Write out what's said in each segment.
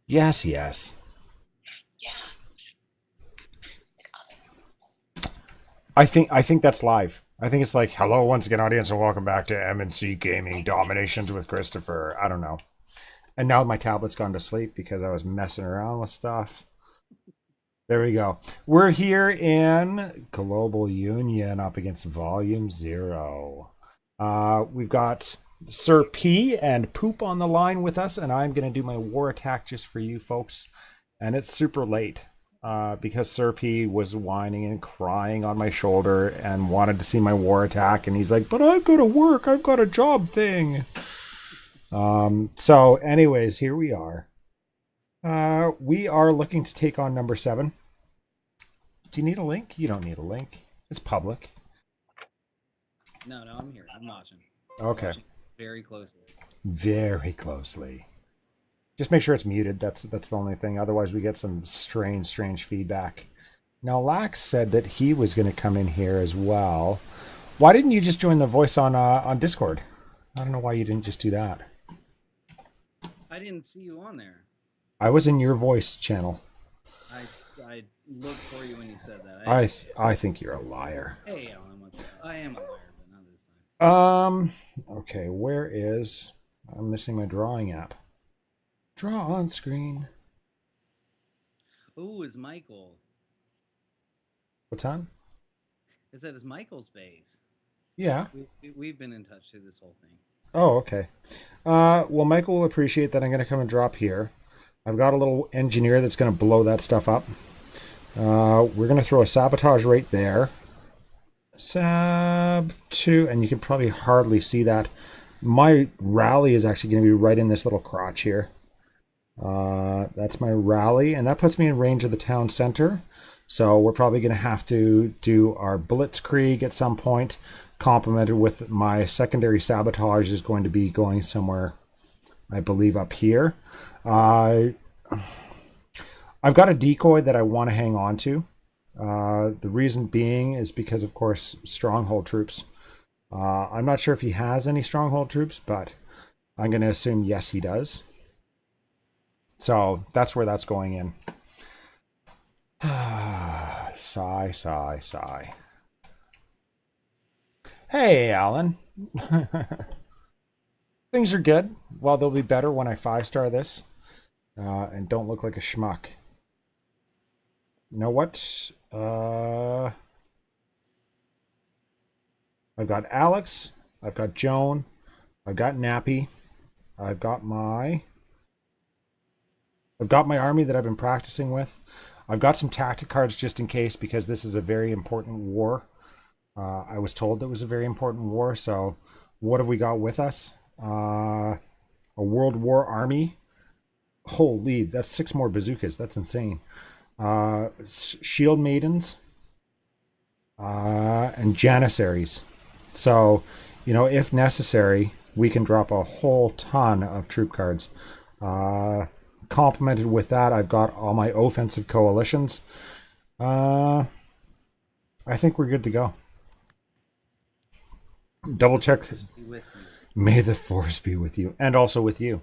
Yes, yes. I think that's live. I think it's like, hello once again, audience, and welcome back to M&C Gaming Dominations with Christopher. I don't know. And now my tablet's gone to sleep because I was messing around with stuff. There we go. We're here in Global Union up against Volume Zero. We've got Sir P and Poop on the line with us, and I'm going to do my war attack just for you folks. And it's super late because Sir P was whining and crying on my shoulder and wanted to see my war attack. And he's like, but I've got to work. I've got a job thing. So, anyways, here we are. We are looking to take on number 7. Do you need a link? You don't need a link. It's public. No, I'm here. I'm watching. Okay. Watching very closely. Very closely. Just make sure it's muted. That's the only thing. Otherwise, we get some strange feedback. Now, Lax said that he was going to come in here as well. Why didn't you just join the voice on Discord? I don't know why you didn't just do that. I didn't see you on there. I was in your voice channel. I looked for you when you said that. I think you're a liar. Hey, Alan, what's up? I am a liar, but not this time. Okay, where is... I'm missing my drawing app. Draw on screen. Ooh, is Michael. What's on? It said it's Michael's base. Yeah. We've been in touch through this whole thing. Oh, okay. Well, Michael will appreciate that I'm going to come and drop here. I've got a little engineer that's going to blow that stuff up. We're going to throw a sabotage right there. Sab 2, and you can probably hardly see that. My rally is actually going to be right in this little crotch here. That's my rally, and that puts me in range of the town center. So we're probably going to have to do our blitzkrieg at some point, complemented with my secondary sabotage is going to be going somewhere, I believe, up here. I've got a decoy that I want to hang on to. The reason being is because, of course, stronghold troops. I'm not sure if he has any stronghold troops, but I'm going to assume yes, he does. So that's where that's going in. Sigh, sigh, sigh. Hey, Alan. Things are good. Well, they'll be better when I 5-star this. And don't look like a schmuck. You know what? I've got Alex. I've got Joan. I've got Nappy. I've got my army that I've been practicing with. I've got some tactic cards just in case because this is a very important war. I was told it was a very important war. So what have we got with us? A World War army. Holy, that's 6 more bazookas. That's insane. Shield maidens. And janissaries. So, if necessary, we can drop a whole ton of troop cards. Complemented with that, I've got all my offensive coalitions. I think we're good to go. Double check. May the force be with you. And also with you.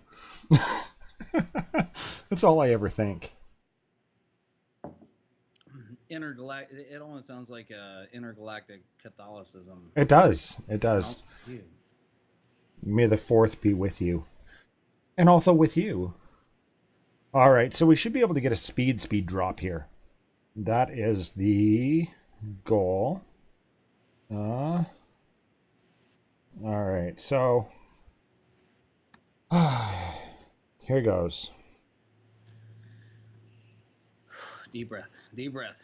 That's all I ever think. It almost sounds like intergalactic Catholicism. It does. It does. May the 4th be with you. And also with you. All right, so we should be able to get a speed drop here. That is the goal. All right, so here goes. Deep breath. Deep breath.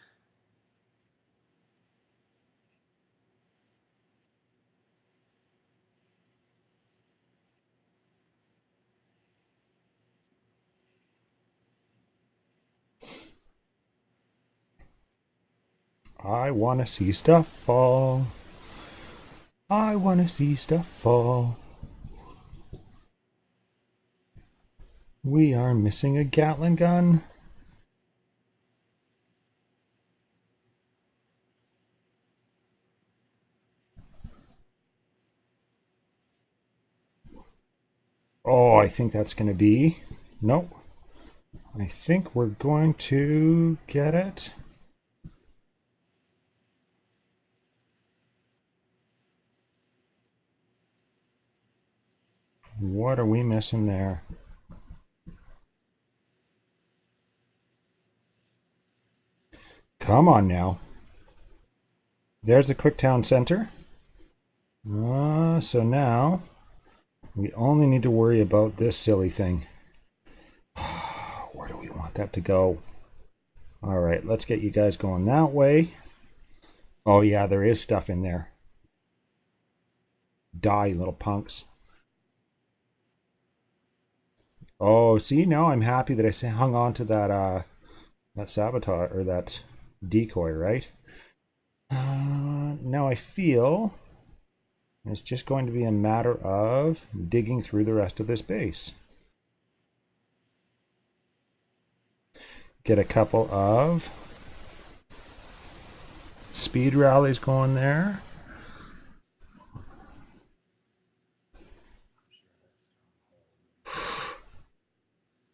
I want to see stuff fall. I want to see stuff fall. We are missing a Gatling gun. Oh, I think that's going to be... Nope. I think we're going to get it. What are we missing there? Come on now. There's the quick town center. So now we only need to worry about this silly thing. Where do we want that to go? All right, let's get you guys going that way. Oh yeah, there is stuff in there. Die, little punks. Oh, see, now I'm happy that I hung on to that sabotage or that decoy, right? Now I feel it's just going to be a matter of digging through the rest of this base. Get a couple of speed rallies going there.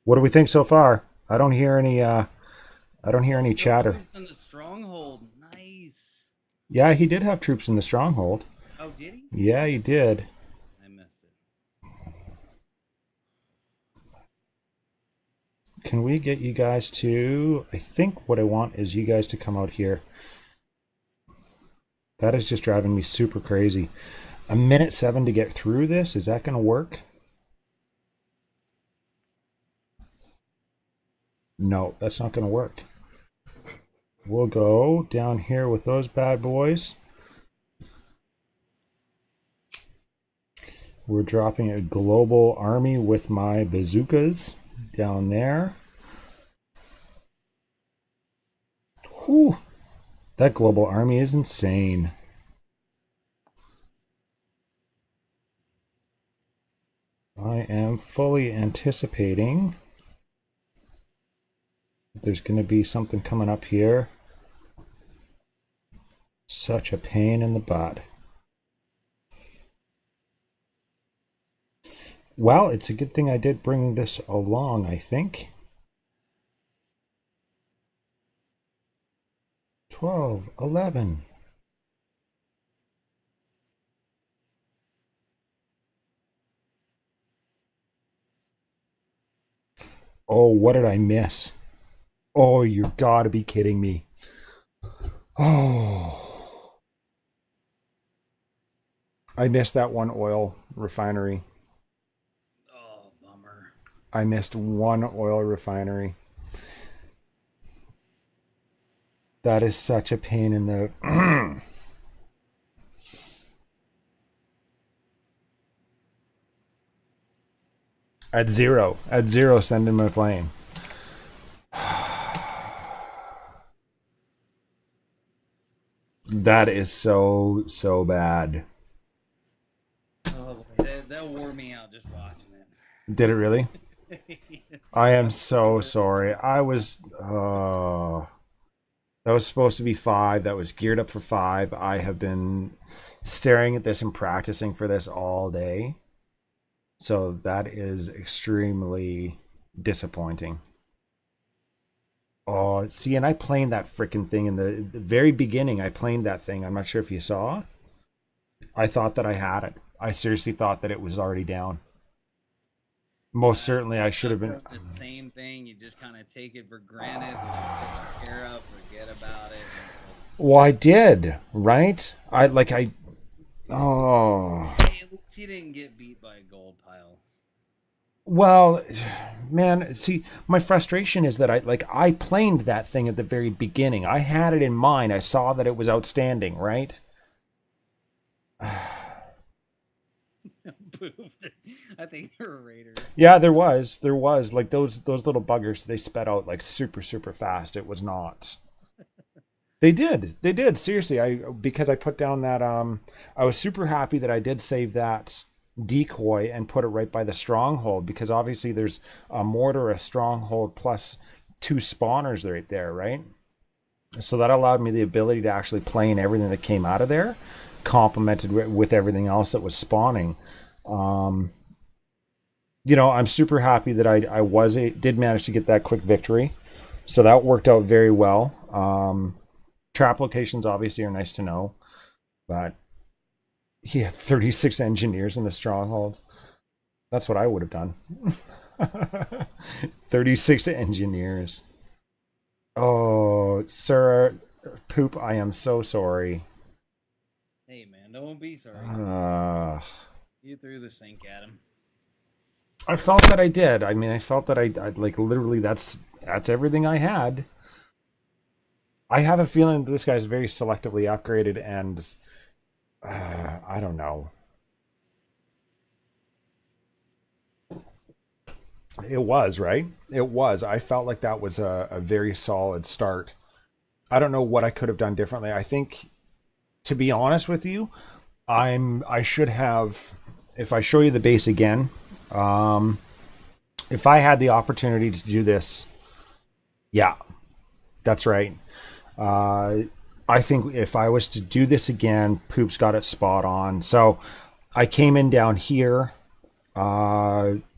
What do we think so far? I don't hear any chatter. Troops in the stronghold. Nice. Yeah, he did have troops in the stronghold. Oh, did he? Yeah, he did. I missed it. Can we get you guys to... I think what I want is you guys to come out here. That is just driving me super crazy. 1:07 to get through this. Is that going to work? No, that's not going to work. We'll go down here with those bad boys. We're dropping a global army with my bazookas down there. Whew. That global army is insane. I am fully anticipating there's going to be something coming up here. Such a pain in the butt. Well, it's a good thing I did bring this along, I think. 12, 11. Oh, what did I miss? Oh, you gotta be kidding me. Oh. I missed that one oil refinery. Oh, bummer. I missed one oil refinery. That is such a pain in the... At zero, send him a plane. That is so bad. Oh, boy. That wore me out just watching it. Did it really? I am so sorry. I was... that was supposed to be 5. That was geared up for 5. I have been staring at this and practicing for this all day. So that is extremely disappointing. Oh, see, and I planed that freaking thing in the very beginning. I planed that thing. I'm not sure if you saw. I thought that I had it. I seriously thought that it was already down. Most certainly, I should have been. The same thing. You just kind of take it for granted. Take care of, forget about it. Well, I did, right? Oh. Hey, at least you didn't get beat by a gold pile. Well, man, see, my frustration is that I planed that thing at the very beginning. I had it in mind. I saw that it was outstanding, right? I think there were raiders. Yeah, there was. Like those little buggers, they sped out like super fast. It was not. They did. Seriously, because I put down that I was super happy that I did save that decoy and put it right by the stronghold, because obviously there's a mortar, a stronghold, plus 2 spawners right there, right? So that allowed me the ability to actually plane everything that came out of there, complemented with everything else that was spawning. I'm super happy that I did manage to get that quick victory. So that worked out very well. Trap locations obviously are nice to know, but he had 36 engineers in the stronghold. That's what I would have done. 36 engineers. Oh, Sir Poop, I am so sorry. Hey man, don't be sorry. You threw the sink at him. I felt that I did. I mean, I felt that I like literally that's everything I had. I have a feeling that this guy's very selectively upgraded, and I don't know. It was right. It was. I felt like that was a very solid start. I don't know what I could have done differently. I think, to be honest with you, I should have. If I show you the base again, if I had the opportunity to do this, yeah, that's right. I think if I was to do this again, Poop's got it spot on. So I came in down here.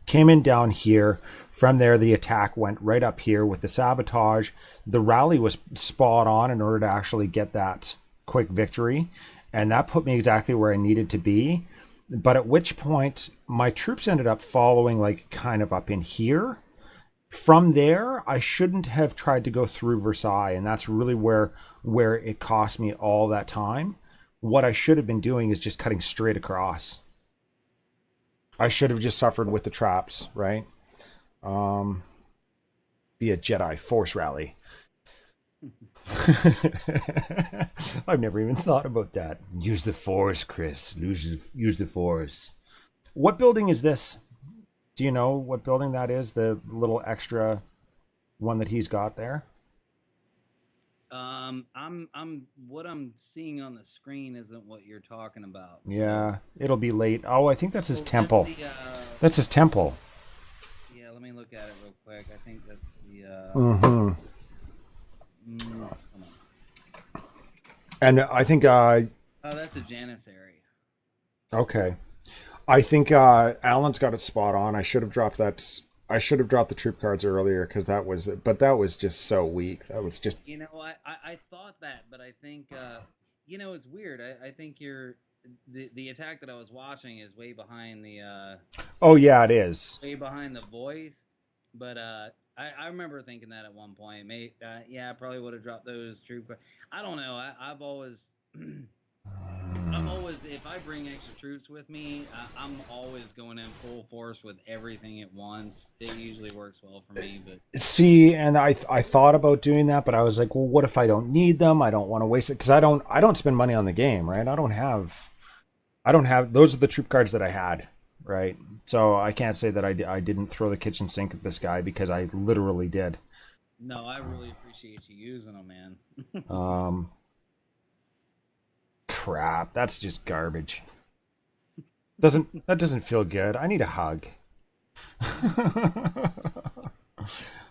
Came in down here. From there, the attack went right up here with the sabotage. The rally was spot on in order to actually get that quick victory. And that put me exactly where I needed to be. But at which point, my troops ended up following like kind of up in here. From there, I shouldn't have tried to go through Versailles. And that's really where it cost me all that time. What I should have been doing is just cutting straight across. I should have just suffered with the traps, right? Be a Jedi Force rally. I've never even thought about that. Use the Force, Chris. Use the Force. What building is this? Do you know what building that is? The little extra one that he's got there? I'm what I'm seeing on the screen isn't what you're talking about. So. Yeah, it'll be late. Oh, I think that's his temple. That's his temple. Yeah, let me look at it real quick. I think that's the. And I think. Oh, that's a janissary. Okay, I think Alan's got it spot on. I should have dropped that. I should have dropped the troop cards earlier because that was just so weak. That was just. I thought that, but I think it's weird. I think the attack that I was watching is way behind the. Oh yeah, it is. Way behind the voice, but I remember thinking that at one point. I probably would have dropped those troop cards. I don't know. I've always. If I bring extra troops with me, I'm always going in full force with everything at once. It usually works well for me. But see, and I thought about doing that, but I was like, well, what if I don't need them? I don't want to waste it because I don't spend money on the game, right? I don't have. Those are the troop cards that I had, right? So I can't say that I didn't throw the kitchen sink at this guy because I literally did. No, I really appreciate you using them, man. Crap, that's just garbage. That doesn't feel good. I need a hug.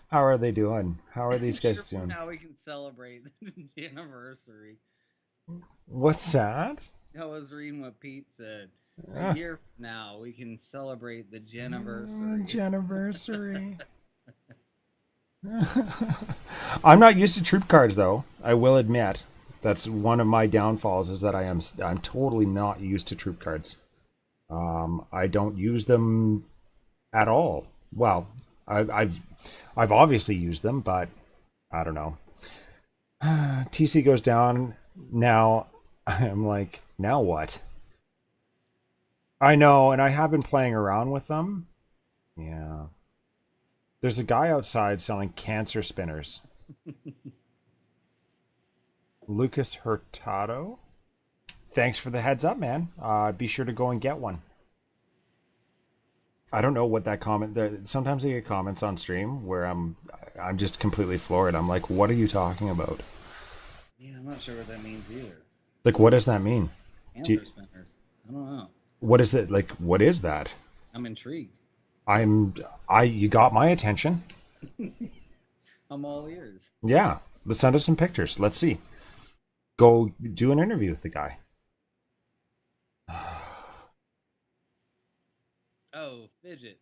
How are they doing? How are these guys doing? Now we can celebrate the anniversary. What's that? I was reading what Pete said. A year from now, we can celebrate the Geniversary. Geniversary. I'm not used to troop cards, though. I will admit. That's one of my downfalls is that I'm totally not used to troop cards. I don't use them at all. Well, I've obviously used them, but I don't know. TC goes down now. I'm like, now what? I know, and I have been playing around with them. Yeah. There's a guy outside selling cancer spinners. Lucas Hurtado. Thanks for the heads up, man. Be sure to go and get one. I don't know what that comment. Sometimes I get comments on stream where I'm just completely floored. I'm like, what are you talking about? Yeah, I'm not sure what that means either. Like, what does that mean? Cancer spinners. I don't know. What is it? Like, what is that? I'm intrigued. You got my attention. I'm all ears. Yeah. Let's send us some pictures. Let's see. Go do an interview with the guy. Oh, Fidget.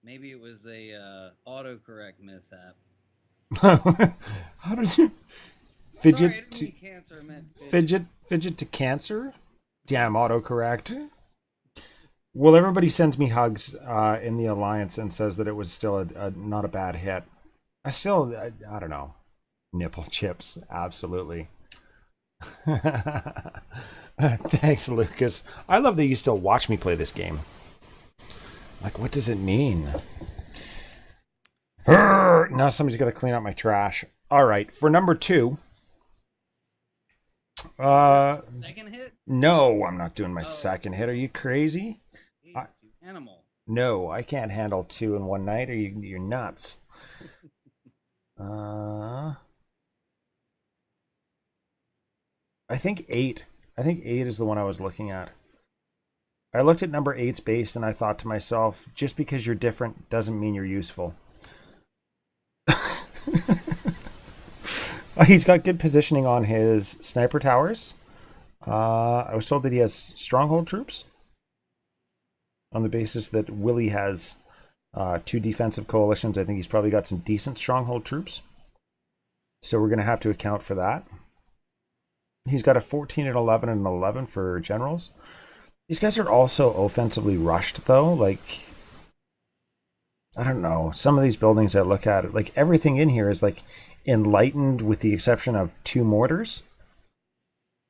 Maybe it was a autocorrect mishap. How did you Sorry, I fidget didn't to mean cancer. I meant fidget. fidget to cancer? Damn autocorrect. Well, everybody sends me hugs in the alliance and says that it was still not a bad hit. I don't know. Nipple chips, absolutely. Thanks, Lucas. I love that you still watch me play this game. Like, what does it mean? Now somebody's got to clean up my trash. All right, for number 2. Second hit? No, I'm not doing my second hit. Are you crazy? Jeez, you animal. No, I can't handle 2 in one night. You're nuts. I think 8. I think 8 is the one I was looking at. I looked at number 8's base and I thought to myself, just because you're different doesn't mean you're useful. He's got good positioning on his sniper towers. I was told that he has stronghold troops on the basis that Willie has 2 defensive coalitions. I think he's probably got some decent stronghold troops. So we're going to have to account for that. He's got a 14 and 11 and 11 for generals. These guys are also offensively rushed, though. Like, I don't know. Some of these buildings I look at, like, everything in here is, like, enlightened with the exception of 2 mortars.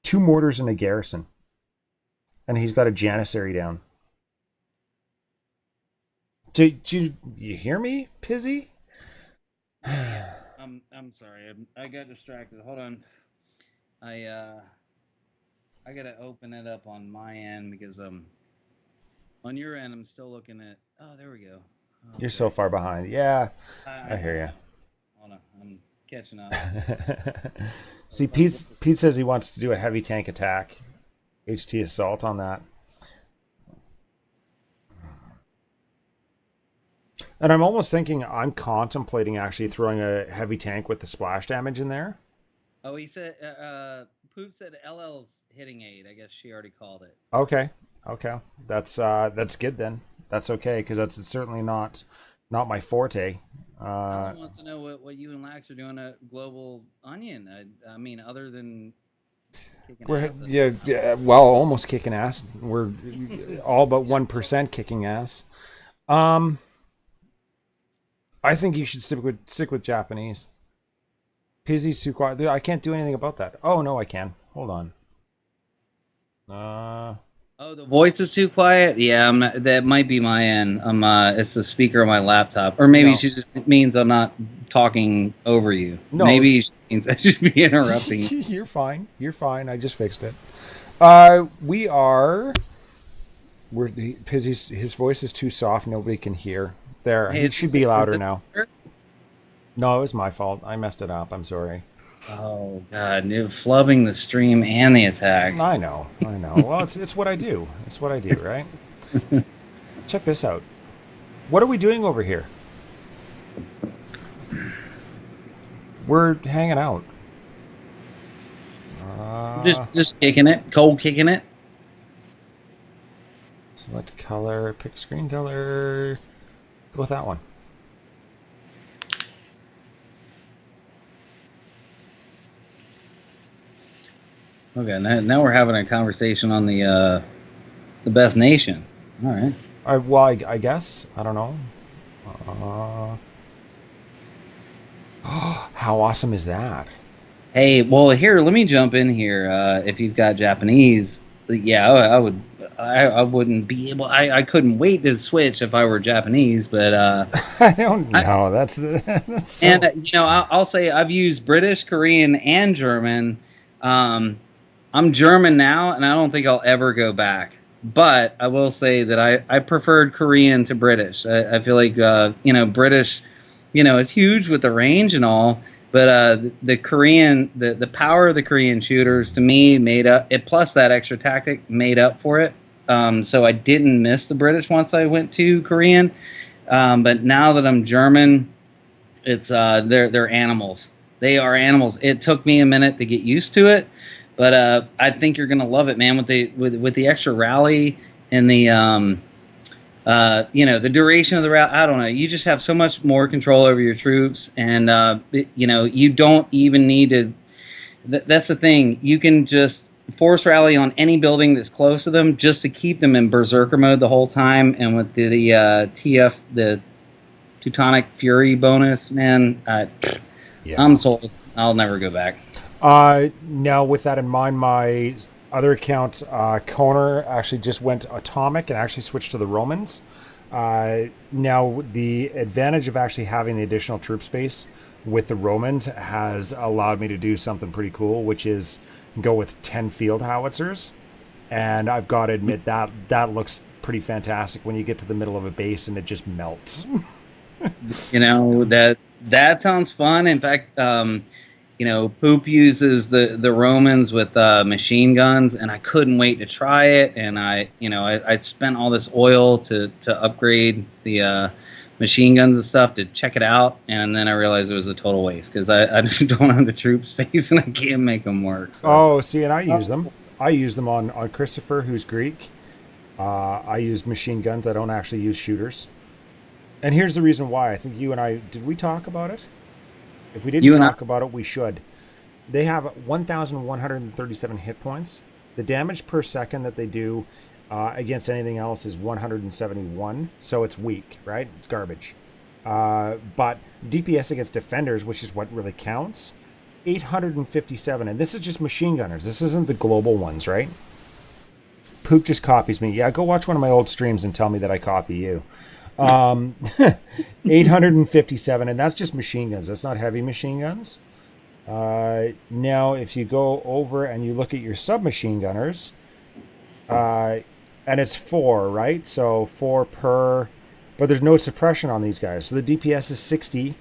2 mortars and a garrison. And he's got a janissary down. Do you hear me, Pizzy? I'm sorry. I got distracted. Hold on. I gotta open it up on my end because on your end I'm still looking at. Oh, there we go. Oh, You're so far behind. Yeah, I hear you. Hold on, I'm catching up. See, Pete says he wants to do a heavy tank attack, HT assault on that. And I'm almost thinking I'm contemplating actually throwing a heavy tank with the splash damage in there. Oh, he said, Poop said LL's hitting 8. I guess she already called it. Okay. That's good then. That's okay, because that's certainly not my forte. Someone wants to know what you and Lax are doing at Global Onion. I mean, other than kicking ass. Well, almost kicking ass. We're all but 1% kicking ass. I think you should stick with Japanese. Pizzy's too quiet. I can't do anything about that. Oh no, I can. Hold on. Oh, the voice is too quiet. Yeah, I'm not, that might be my end. It's the speaker on my laptop, or maybe she just means I'm not talking over you. No, maybe she means I should be interrupting. You're fine. I just fixed it. We're Pizzy's. His voice is too soft. Nobody can hear. There, it should be louder now. No, it was my fault. I messed it up. I'm sorry. Oh God, flubbing the stream and the attack. I know. Well, it's what I do. It's what I do, right? Check this out. What are we doing over here? We're hanging out. Just kicking it, cold kicking it. Select color, pick screen color. Go with that one. Okay, now we're having a conversation on the best nation. All right. Well, I guess I don't know. How awesome is that? Hey, well, here, let me jump in here. If you've got Japanese, yeah, I would. I wouldn't be able. I couldn't wait to switch if I were Japanese, but I don't know. That's so... And I'll say I've used British, Korean, and German. I'm German now, and I don't think I'll ever go back. But I will say that I preferred Korean to British. I feel like British, is huge with the range and all. But the Korean, the power of the Korean shooters to me made up it. Plus that extra tactic made up for it. So I didn't miss the British once I went to Korean. But now that I'm German, it's they're animals. They are animals. It took me a minute to get used to it, but I think you're gonna love it, man. With the extra rally and the The duration of the route, I don't know. You just have so much more control over your troops, and you don't even need to. That's the thing. You can just force rally on any building that's close to them, just to keep them in berserker mode the whole time. And with the the Teutonic Fury bonus, man, Yeah. I'm sold. I'll never go back. Now, with that in mind, my other account, Koner, actually just went atomic and actually switched to the Romans. Now, the advantage of actually having the additional troop space with the Romans has allowed me to do something pretty cool, which is go with 10 field howitzers. And I've got to admit that looks pretty fantastic when you get to the middle of a base and it just melts. That sounds fun. In fact, Poop uses the Romans with machine guns, and I couldn't wait to try it. And I spent all this oil to upgrade the machine guns and stuff to check it out, and then I realized it was a total waste because I just don't have the troop space and I can't make them work. So. Oh, see, and I use them. I use them on Christopher, who's Greek. I use machine guns. I don't actually use shooters. And here's the reason why. I think you and I, did we talk about it? If we didn't talk about it, we should. They have 1,137 hit points. The damage per second that they do against anything else is 171. So it's weak, right? It's garbage. But DPS against defenders, which is what really counts, 857. And this is just machine gunners. This isn't the global ones, right? Poop just copies me. Yeah, go watch one of my old streams and tell me that I copy you. 857, and that's just machine guns. That's not heavy machine guns. Now, if you go over and you look at your submachine gunners, and it's 4, right? So 4 per, but there's no suppression on these guys. So the DPS is 60,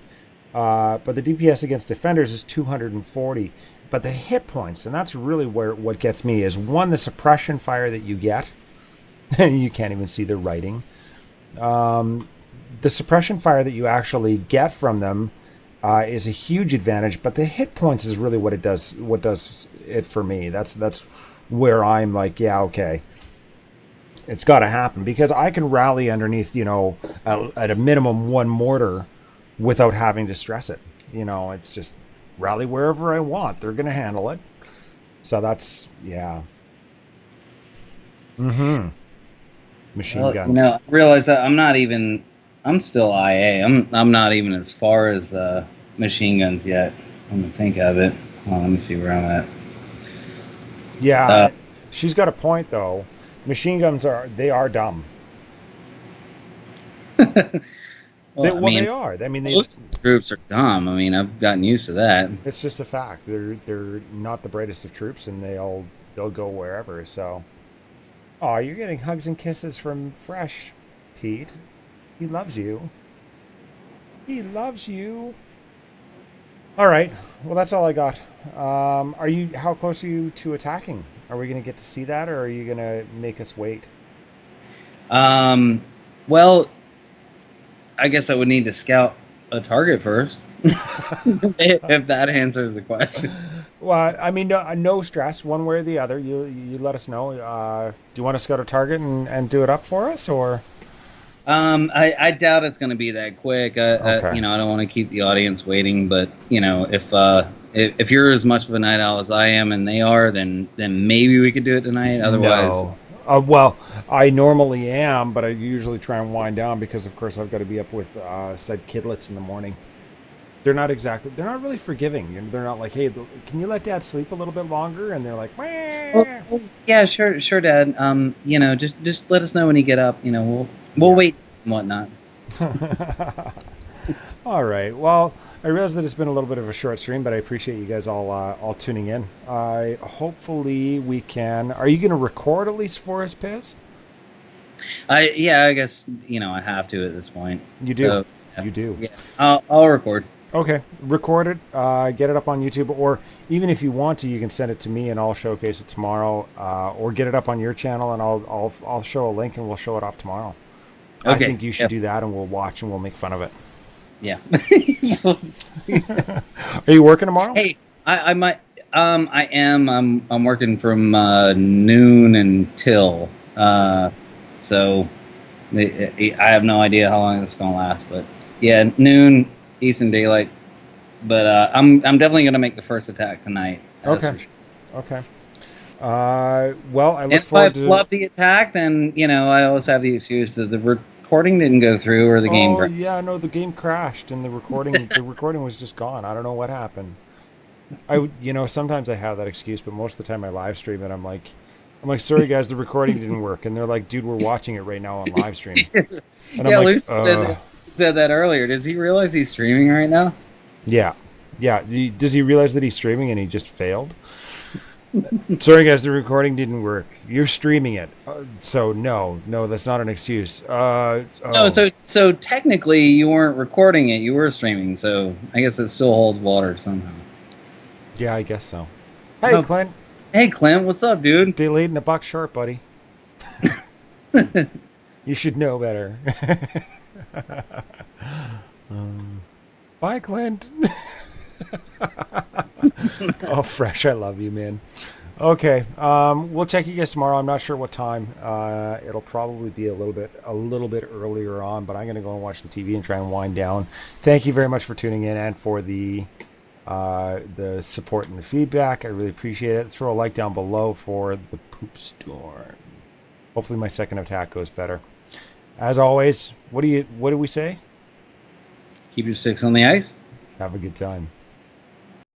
but the DPS against defenders is 240. But the hit points, and that's really what gets me, is one, the suppression fire that you get. You can't even see the writing. The suppression fire that you actually get from them is a huge advantage, but the hit points is really what does it for me. That's where I'm like, yeah, okay, it's got to happen, because I can rally underneath, at a minimum 1 mortar without having to stress it. It's just rally wherever I want. They're going to handle it. So that's, yeah. Machine guns. I realize that I'm still IA. I'm not even as far as machine guns yet. I'm gonna think of it. Let me see where I'm at. Yeah, she's got a point though. Machine guns are dumb. They are. I mean, most troops are dumb. I mean, I've gotten used to that. It's just a fact. They're not the brightest of troops, and they'll go wherever. So, oh, you're getting hugs and kisses from Fresh, Pete. He loves you. He loves you. All right. Well, that's all I got. How close are you to attacking? Are we going to get to see that, or are you going to make us wait? Well, I guess I would need to scout a target first. If that answers the question. Well, I mean, no stress one way or the other. You let us know. Do you want to scout a target and do it up for us, or? I doubt it's going to be that quick. Okay. I don't want to keep the audience waiting, but if you're as much of a night owl as I am and they are, then maybe we could do it tonight. Otherwise, no. Well, I normally am, but I usually try and wind down because, of course, I've got to be up with said kidlets in the morning. They're not really forgiving. They're not like, hey, can you let Dad sleep a little bit longer? And they're like, well, yeah, sure, Dad. Just let us know when you get up. We'll wait and whatnot. All right. Well, I realize that it's been a little bit of a short stream, but I appreciate you guys all tuning in. Hopefully we can. Are you going to record at least for us, Piz? I guess I have to at this point. You do. So, You do. Yeah, I'll record. Okay, record it, get it up on YouTube, or even if you want to, you can send it to me and I'll showcase it tomorrow, or get it up on your channel and I'll show a link and we'll show it off tomorrow. Okay. I think you should do that, and we'll watch and we'll make fun of it. Yeah. Are you working tomorrow? Hey, I might. I am. I'm working from noon until. So, I have no idea how long this is gonna last, but yeah, noon Eastern Daylight. But I'm definitely gonna make the first attack tonight. That's Okay. for sure. Okay. Well, I And look if I forward to. flub the attack, then I always have the excuse that the recording didn't go through or the game Oh crashed. yeah, no, the game crashed and the recording was just gone. I don't know what happened. Sometimes I have that excuse, but most of the time I live stream it. I'm like, sorry guys, the recording didn't work, and they're like, dude, we're watching it right now on live stream, and I'm Yeah, like, Lucy said that earlier. Does he realize he's streaming right now? yeah, yeah. Does he realize that he's streaming and he just failed? Sorry guys, the recording didn't work. You're streaming it, so no, that's not an excuse. No, Oh. so technically you weren't recording it, you were streaming, so I guess it still holds water somehow. Yeah, I guess so. Hey, Oh, Clint, hey Clint, what's up, dude? delayed in a buck short, buddy. You should know better. Bye, Clint. Oh, Fresh, I love you, man. Okay, we'll check you guys tomorrow. I'm not sure what time. It'll probably be a little bit earlier on, but I'm gonna go and watch the TV and try and wind down. Thank you very much for tuning in and for the support and the feedback. I really appreciate it. Throw a like down below for the poop storm. Hopefully, my second attack goes better. As always, what do we say? Keep your sticks on the ice. Have a good time.